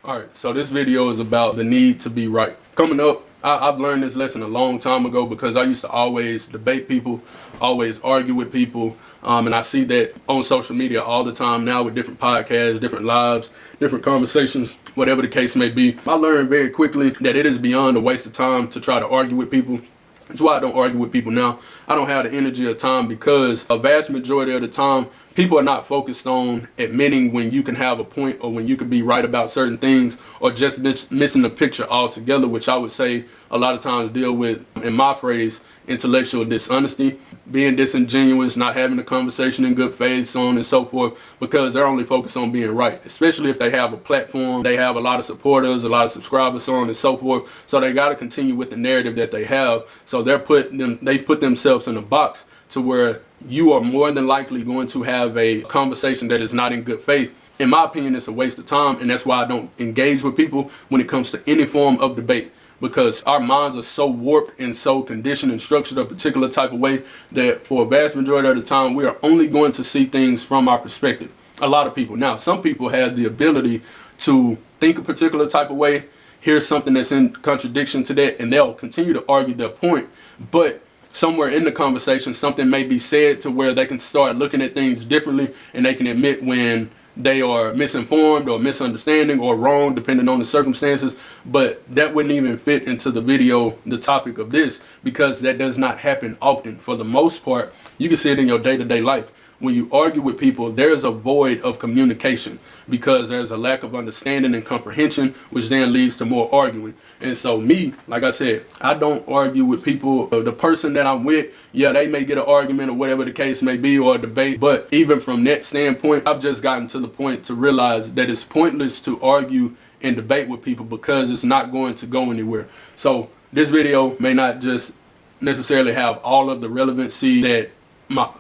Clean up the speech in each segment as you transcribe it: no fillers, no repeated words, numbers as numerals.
Alright, so this video is about the need to be right. Coming up, I've learned this lesson a long time ago because I used to always debate people, always argue with people, and I see that on social media all the time now with different podcasts, different lives, different conversations, whatever the case may be. I learned very quickly that it is beyond a waste of time to try to argue with people. That's why I don't argue with people now. I don't have the energy or time because a vast majority of the time, people are not focused on admitting when you can have a point or when you can be right about certain things, or just missing the picture altogether, which I would say a lot of times deal with, in my phrase, intellectual dishonesty, being disingenuous, not having a conversation in good faith, so on and so forth, because they're only focused on being right, especially if they have a platform, they have a lot of supporters, a lot of subscribers, so on and so forth. So they got to continue with the narrative that they have. So they put themselves in a box to where you are more than likely going to have a conversation that is not in good faith. In my opinion, it's a waste of time, and that's why I don't engage with people when it comes to any form of debate, because our minds are so warped and so conditioned and structured a particular type of way that for a vast majority of the time, we are only going to see things from our perspective. A lot of people. Now, some people have the ability to think a particular type of way, hear something that's in contradiction to that, and they'll continue to argue their point, but somewhere in the conversation, something may be said to where they can start looking at things differently, and they can admit when they are misinformed or misunderstanding or wrong, depending on the circumstances. But that wouldn't even fit into the video, the topic of this, because that does not happen often. For the most part, you can see it in your day-to-day life. When you argue with people, there's a void of communication because there's a lack of understanding and comprehension, which then leads to more arguing. And so me, like I said, I don't argue with people. The person that I'm with, yeah, they may get an argument or whatever the case may be, or a debate. But even from that standpoint, I've just gotten to the point to realize that it's pointless to argue and debate with people because it's not going to go anywhere. So this video may not just necessarily have all of the relevancy that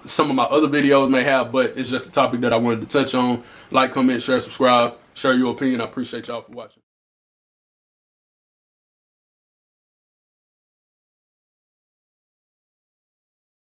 some of my other videos may have, but it's just a topic that I wanted to touch on. Like, comment, share, subscribe, share your opinion. I appreciate y'all for watching.